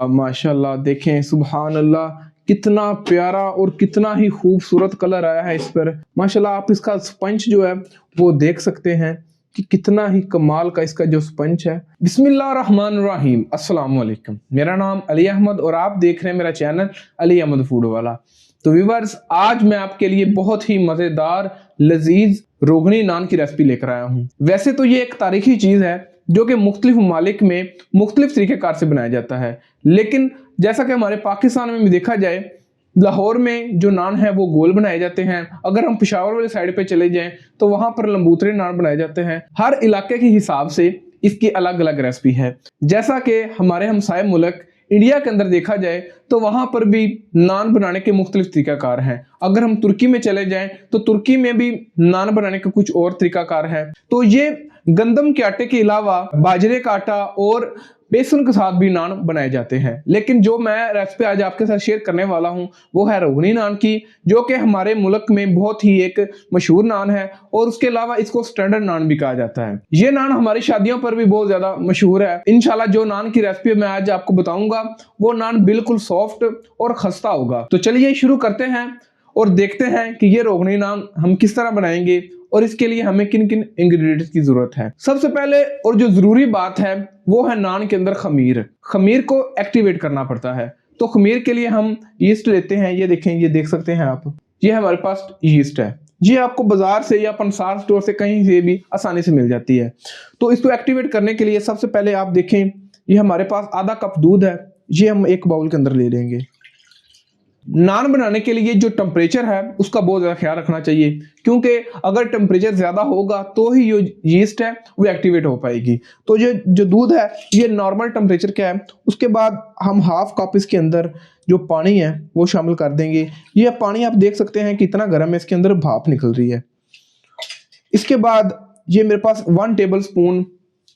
माशाल्लाह देखें, सुभान अल्लाह, कितना प्यारा और कितना ही खूबसूरत कलर आया है इस पर। माशाल्लाह आप इसका स्पंज जो है वो देख सकते हैं कि कितना ही कमाल का इसका जो स्पंज है। बिस्मिल्लाहिर्रहमानिर्रहीम, अस्सलाम वालेकुम। मेरा नाम अली अहमद और आप देख रहे हैं मेरा चैनल अली अहमद फूड वाला। तो व्यूअर्स, आज मैं आपके लिए बहुत ही मज़ेदार लजीज रोगनी नान की रेसिपी लेकर आया हूँ। वैसे तो ये एक तारीखी चीज़ है जो कि मुख्तलिफ ममालिक में मुख्तलिफ तरीक़ेकार से बनाया जाता है, लेकिन जैसा कि हमारे पाकिस्तान में भी देखा जाए, लाहौर में जो नान है वो गोल बनाए जाते हैं। अगर हम पेशावर वाले साइड पे चले जाएं तो वहां पर लंबूतरे नान बनाए जाते हैं। हर इलाके के हिसाब से इसकी अलग अलग रेसिपी है। जैसा कि हमारे हमसाये मुल्क इंडिया के अंदर देखा जाए तो वहां पर भी नान बनाने के मुख्तलिफ तरीकाकार हैं। अगर हम तुर्की में चले जाएं तो तुर्की में भी नान बनाने के कुछ और तरीकाकार है। तो ये गंदम के आटे के अलावा बाजरे का आटा और बेसन के साथ भी नान बनाए जाते हैं। लेकिन जो मैं रेसिपी आज आपके साथ शेयर करने वाला हूं वो है रोगनी नान की, जो कि हमारे मुल्क में बहुत ही एक मशहूर नान है और उसके अलावा इसको स्टैंडर्ड नान भी कहा जाता है। ये नान हमारी शादियों पर भी बहुत ज्यादा मशहूर है। इंशाल्लाह जो नान की रेसिपी मैं आज आपको बताऊंगा वो नान बिल्कुल सॉफ्ट और खस्ता होगा। तो चलिए शुरू करते हैं और देखते हैं कि ये रोगनी नान हम किस तरह बनाएंगे और इसके लिए हमें किन किन इंग्रेडिएंट्स की जरूरत है। सबसे पहले और जो जरूरी बात है वो है नान के अंदर खमीर। खमीर को एक्टिवेट करना पड़ता है। तो खमीर के लिए हम यीस्ट लेते हैं। ये देखें, ये देख सकते हैं आप, ये हमारे पास यीस्ट है। ये आपको बाजार से या पंसार स्टोर से कहीं से भी आसानी से मिल जाती है। तो इसको एक्टिवेट करने के लिए सबसे पहले आप देखें, ये हमारे पास आधा कप दूध है। ये हम एक बाउल के अंदर ले लेंगे। नान बनाने के लिए जो टेम्परेचर है उसका बहुत ज़्यादा ख्याल रखना चाहिए, क्योंकि अगर टेम्परेचर ज़्यादा होगा तो ही जो यीस्ट है वो एक्टिवेट हो पाएगी। तो ये जो दूध है ये नॉर्मल टेम्परेचर क्या है। उसके बाद हम हाफ कप इसके अंदर जो पानी है वो शामिल कर देंगे। ये पानी आप देख सकते हैं कितना गर्म है, इसके अंदर भाप निकल रही है। इसके बाद ये मेरे पास 1 टेबल स्पून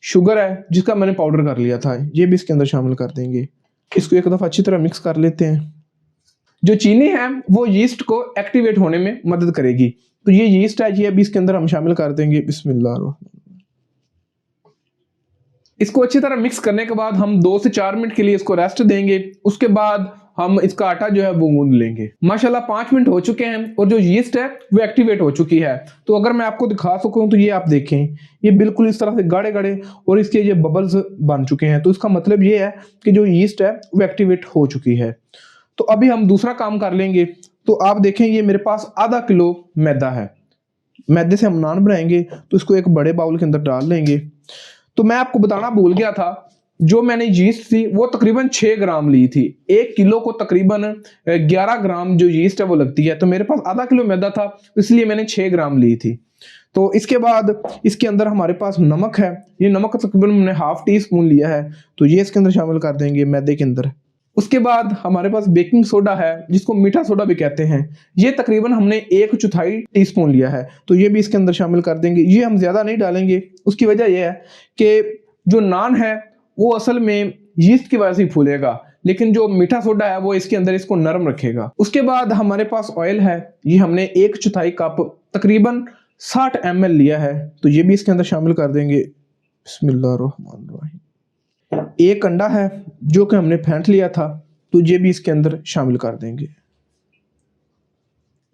शुगर है जिसका मैंने पाउडर कर लिया था, ये भी इसके अंदर शामिल कर देंगे। इसको एक दफ़ा अच्छी तरह मिक्स कर लेते हैं। जो चीनी है वो यीस्ट को एक्टिवेट होने में मदद करेगी। तो ये यीस्ट है, ये अभी इसके अंदर हम शामिल कर देंगे। बिस्मिल्लाह। इसको अच्छी तरह मिक्स करने के बाद हम 2 से 4 मिनट के लिए इसको रेस्ट देंगे। उसके बाद हम इसका आटा जो है वो गूंद लेंगे। माशाल्लाह 5 मिनट हो चुके हैं और जो यीस्ट है वो एक्टिवेट हो चुकी है। तो अगर मैं आपको दिखा सकूं तो ये आप देखें, ये बिल्कुल इस तरह से गाढ़े गाढ़े और इसके ये बबल्स बन चुके हैं। तो इसका मतलब ये है कि जो यीस्ट है वो एक्टिवेट हो चुकी है। तो अभी हम दूसरा काम कर लेंगे। तो आप देखें, ये मेरे पास आधा किलो मैदा है। मैदे से हम नान बनाएंगे तो इसको एक बड़े बाउल के अंदर डाल लेंगे। तो मैं आपको बताना भूल गया था, जो मैंने यीस्ट थी वो तकरीबन 6 ग्राम ली थी। 1 किलो को तकरीबन 11 ग्राम जो यीस्ट है वो लगती है। तो मेरे पास आधा किलो मैदा था, इसलिए मैंने 6 ग्राम ली थी। तो इसके बाद इसके अंदर हमारे पास नमक है। ये नमक तकरीबन हमने हाफ टी स्पून लिया है, तो ये इसके अंदर शामिल कर देंगे मैदे के अंदर। उसके बाद हमारे पास बेकिंग सोडा है जिसको मीठा सोडा भी कहते हैं। ये तकरीबन हमने 1/4 टीस्पून लिया है, तो ये भी इसके अंदर शामिल कर देंगे। ये हम ज़्यादा नहीं डालेंगे। उसकी वजह यह है कि जो नान है वो असल में यीस्ट की वजह से फूलेगा, लेकिन जो मीठा सोडा है वो इसके अंदर इसको नरम रखेगा। उसके बाद हमारे पास ऑयल है। ये हमने 1/4 कप तकरीबन 60 ml लिया है, तो ये भी इसके अंदर शामिल कर देंगे। बिस्मिल्लाहिर्रहमानिर्रहीम। एक अंडा है जो कि हमने फेंट लिया था, तो ये भी इसके अंदर शामिल कर देंगे।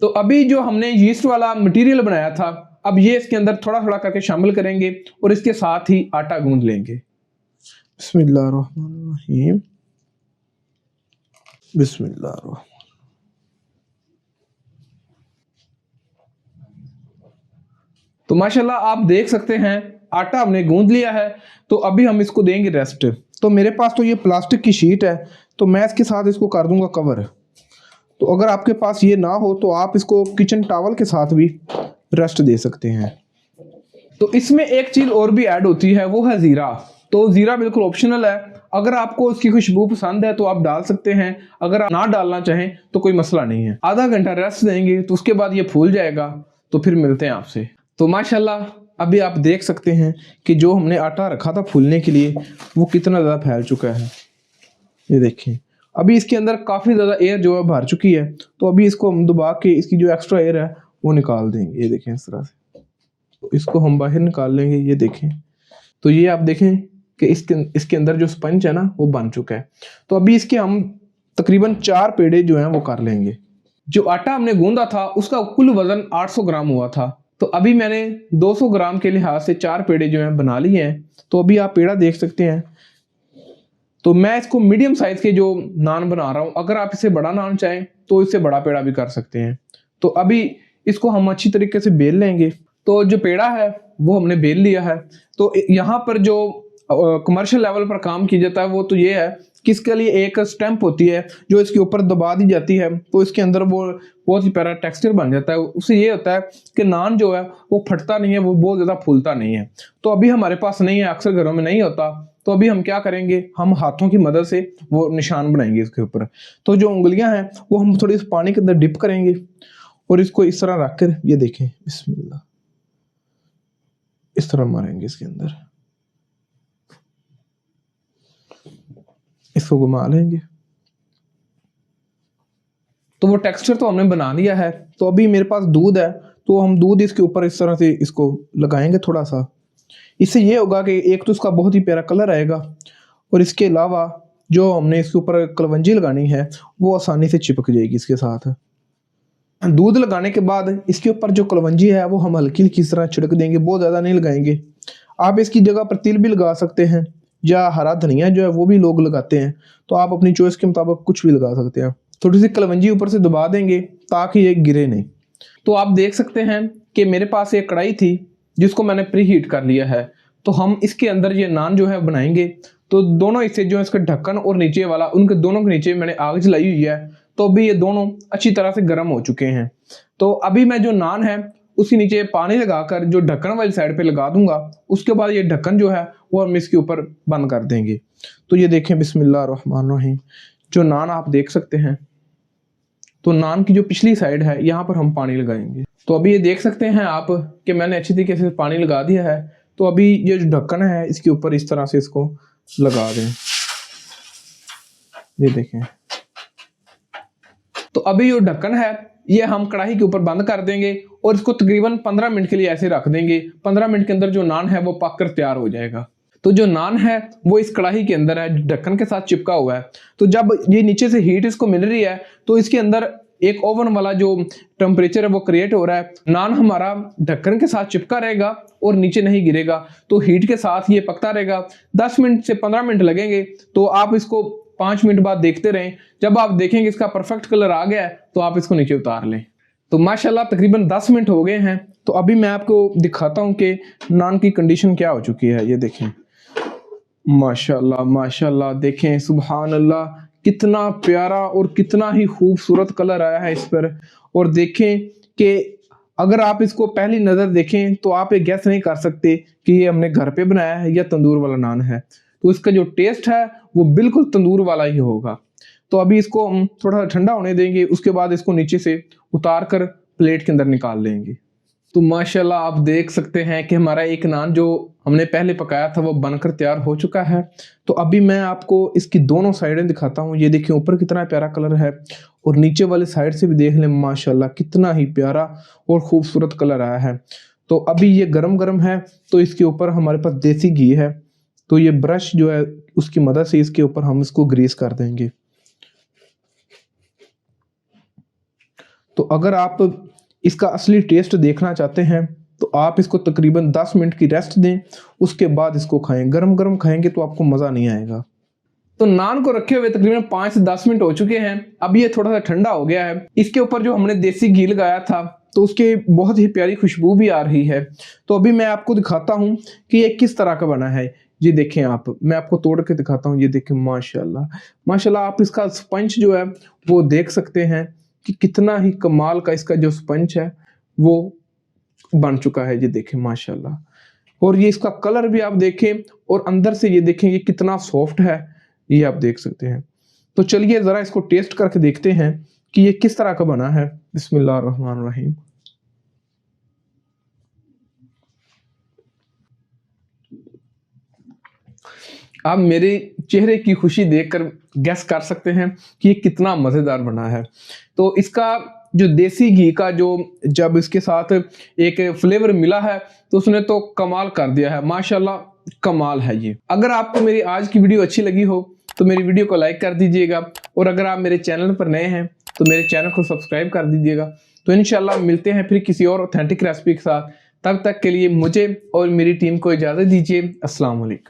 तो अभी जो हमने यीस्ट वाला मटेरियल बनाया था, अब ये इसके अंदर थोड़ा थोड़ा करके शामिल करेंगे और इसके साथ ही आटा गूंद लेंगे। बिस्मिल्लाहिर्रहमानिर्रहीम, बिस्मिल्लाहिर्रहमानिर्रहीम। तो माशाल्लाह आप देख सकते हैं आटा हमने गूंद लिया है। तो अभी हम इसको देंगे रेस्ट। तो मेरे पास तो ये प्लास्टिक की शीट है, तो मैं इसके साथ इसको कर दूंगा कवर। तो अगर आपके पास ये ना हो तो आप इसको किचन टॉवल के साथ भी रेस्ट दे सकते हैं। तो इसमें एक चीज़ और भी ऐड होती है, वो है ज़ीरा। तो ज़ीरा बिल्कुल ऑप्शनल है। अगर आपको इसकी खुशबू पसंद है तो आप डाल सकते हैं, अगर आप ना डालना चाहें तो कोई मसला नहीं है। आधा घंटा रेस्ट देंगे तो उसके बाद ये फूल जाएगा। तो फिर मिलते हैं आपसे। तो माशाल्लाह अभी आप देख सकते हैं कि जो हमने आटा रखा था फूलने के लिए वो कितना ज़्यादा फैल चुका है। ये देखें, अभी इसके अंदर काफ़ी ज़्यादा एयर जो है भर चुकी है। तो अभी इसको हम दबा के इसकी जो एक्स्ट्रा एयर है वो निकाल देंगे। ये देखें इस तरह से, तो इसको हम बाहर निकाल लेंगे। ये देखें, तो ये आप देखें कि इसके अंदर जो स्पंज है ना वो बन चुका है। तो अभी इसके हम तकरीबन 4 पेड़े जो हैं वो कर लेंगे। जो आटा हमने गूंदा था उसका कुल वजन 800 ग्राम हुआ था, तो अभी मैंने 200 ग्राम के लिहाज से 4 पेड़े जो हैं बना लिए हैं। तो अभी आप पेड़ा देख सकते हैं। तो मैं इसको मीडियम साइज के जो नान बना रहा हूँ, अगर आप इसे बड़ा नान चाहें तो इससे बड़ा पेड़ा भी कर सकते हैं। तो अभी इसको हम अच्छी तरीके से बेल लेंगे। तो जो पेड़ा है वो हमने बेल लिया है। तो यहाँ पर जो कमर्शियल लेवल पर काम किया जाता है वो तो ये है कि इसके लिए एक स्टैंप होती है जो इसके ऊपर दबा दी जाती है, तो इसके अंदर वो बहुत ही प्यारा टेक्सचर बन जाता है। उससे ये होता है कि नान जो है वो फटता नहीं है, वो बहुत ज़्यादा फूलता नहीं है। तो अभी हमारे पास नहीं है, अक्सर घरों में नहीं होता। तो अभी हम क्या करेंगे, हम हाथों की मदद से वो निशान बनाएंगे इसके ऊपर। तो जो उंगलियां हैं वो हम थोड़ी पानी के अंदर डिप करेंगे और इसको इस तरह रखकर, ये देखें, बिस्मिल्लाह, इस तरह मारेंगे इसके अंदर, इसको घुमा लेंगे। तो वो टेक्सचर तो हमने बना लिया है। तो अभी मेरे पास दूध है, तो हम दूध इसके ऊपर इस तरह से इसको लगाएंगे थोड़ा सा। इससे ये होगा कि एक तो उसका बहुत ही प्यारा कलर आएगा, और इसके अलावा जो हमने इसके ऊपर कलवंजी लगानी है वो आसानी से चिपक जाएगी इसके साथ। दूध लगाने के बाद इसके ऊपर जो कलवंजी है वो हम हल्की हल्की इस तरह छिड़क देंगे, बहुत ज़्यादा नहीं लगाएंगे। आप इसकी जगह पर तिल भी लगा सकते हैं, या हरा धनिया जो है वो भी लोग लगाते हैं। तो आप अपनी चॉइस के मुताबिक कुछ भी लगा सकते हैं। थोड़ी सी कलवंजी ऊपर से दबा देंगे ताकि ये गिरे नहीं। तो आप देख सकते हैं कि मेरे पास एक कढ़ाई थी जिसको मैंने प्री हीट कर लिया है। तो हम इसके अंदर ये नान जो है बनाएंगे। तो दोनों हिस्से जो है इसका ढक्कन और नीचे वाला, उनके दोनों के नीचे मैंने आग जलाई हुई है। तो अभी ये दोनों अच्छी तरह से गर्म हो चुके हैं। तो अभी मैं जो नान है उसके नीचे पानी लगाकर जो ढक्कन वाली साइड पे लगा दूंगा। उसके बाद ये ढक्कन जो है वो हम इसके ऊपर बंद कर देंगे। तो ये देखें, बिस्मिल्लाह रहमान रहीम, जो नान आप देख सकते हैं। तो नान की जो पिछली साइड है यहाँ पर हम पानी लगाएंगे। तो अभी ये देख सकते हैं आप कि मैंने अच्छी तरीके से पानी लगा दिया है। तो अभी ये जो ढक्कन है इसके ऊपर इस तरह से इसको लगा दें, ये देखें। तो अभी जो ढक्कन है ये हम कढ़ाई के ऊपर बंद कर देंगे और इसको तकरीबन 15 मिनट के लिए ऐसे रख देंगे। 15 मिनट के अंदर जो नान है वो पककर तैयार हो जाएगा। तो जो नान है वो इस कढ़ाई के अंदर है, ढक्कन के साथ चिपका हुआ है। तो जब ये नीचे से हीट इसको मिल रही है तो इसके अंदर एक ओवन वाला जो टेम्परेचर है वो क्रिएट हो रहा है। नान हमारा ढक्कन के साथ चिपका रहेगा और नीचे नहीं गिरेगा। तो हीट के साथ ये पकता रहेगा। 10 मिनट से 15 मिनट लगेंगे। तो आप इसको 5 मिनट बाद देखते रहें। जब आप देखेंगे इसका परफेक्ट कलर आ गया है तो आप इसको नीचे उतार लें। तो माशाल्लाह तकरीबन 10 मिनट हो गए हैं। तो अभी मैं आपको दिखाता हूं कि नान की कंडीशन क्या हो चुकी है। ये देखें, माशाल्लाह माशाल्लाह, देखें, सुभान अल्लाह, कितना प्यारा और कितना ही खूबसूरत कलर आया है इस पर। और देखें कि अगर आप इसको पहली नज़र देखें तो आप ये गैस नहीं कर सकते कि ये हमने घर पे बनाया है या तंदूर वाला नान है। तो इसका जो टेस्ट है वो बिल्कुल तंदूर वाला ही होगा। तो अभी इसको हम थोड़ा सा ठंडा होने देंगे, उसके बाद इसको नीचे से उतार कर प्लेट के अंदर निकाल लेंगे। तो माशाल्लाह आप देख सकते हैं कि हमारा एक नान जो हमने पहले पकाया था वो बनकर तैयार हो चुका है। तो अभी मैं आपको इसकी दोनों साइडें दिखाता हूँ। ये देखिए ऊपर कितना प्यारा कलर है और नीचे वाले साइड से भी देख लें, माशाल्लाह कितना ही प्यारा और खूबसूरत कलर आया है। तो अभी ये गरम गरम है। तो इसके ऊपर हमारे पास देसी घी है। तो ये ब्रश जो है उसकी मदद से इसके ऊपर हम इसको ग्रीस कर देंगे। तो अगर आप इसका असली टेस्ट देखना चाहते हैं तो आप इसको तकरीबन 10 मिनट की रेस्ट दें, उसके बाद इसको खाएं। गरम गरम खाएंगे तो आपको मज़ा नहीं आएगा। तो नान को रखे हुए तकरीबन 5 से 10 मिनट हो चुके हैं। अब ये थोड़ा सा ठंडा हो गया है। इसके ऊपर जो हमने देसी घी लगाया था तो उसके बहुत ही प्यारी खुशबू भी आ रही है। तो अभी मैं आपको दिखाता हूँ कि ये किस तरह का बना है। ये देखें आप, मैं आपको तोड़ के दिखाता हूँ। ये देखें, माशाल्लाह माशाल्लाह, आप इसका स्पंज जो है वो देख सकते हैं कि कितना ही कमाल का इसका जो स्पंज है वो बन चुका है। ये देखें माशाल्लाह। और ये इसका कलर भी आप देखें और अंदर से ये देखें ये कितना सॉफ्ट है, ये आप देख सकते हैं। तो चलिए ज़रा इसको टेस्ट करके देखते हैं कि ये किस तरह का बना है। बिस्मिल्लाह रहमान रहीम। आप मेरे चेहरे की खुशी देखकर गैस कर सकते हैं कि ये कितना मज़ेदार बना है। तो इसका जो देसी घी का जो जब इसके साथ एक फ्लेवर मिला है तो उसने तो कमाल कर दिया है। माशाल्लाह कमाल है ये। अगर आपको मेरी आज की वीडियो अच्छी लगी हो तो मेरी वीडियो को लाइक कर दीजिएगा, और अगर आप मेरे चैनल पर नए हैं तो मेरे चैनल को सब्सक्राइब कर दीजिएगा। तो इंशाल्लाह मिलते हैं फिर किसी और ऑथेंटिक रेसिपी के साथ। तब तक के लिए मुझे और मेरी टीम को इजाज़त दीजिए। अस्सलाम वालेकुम।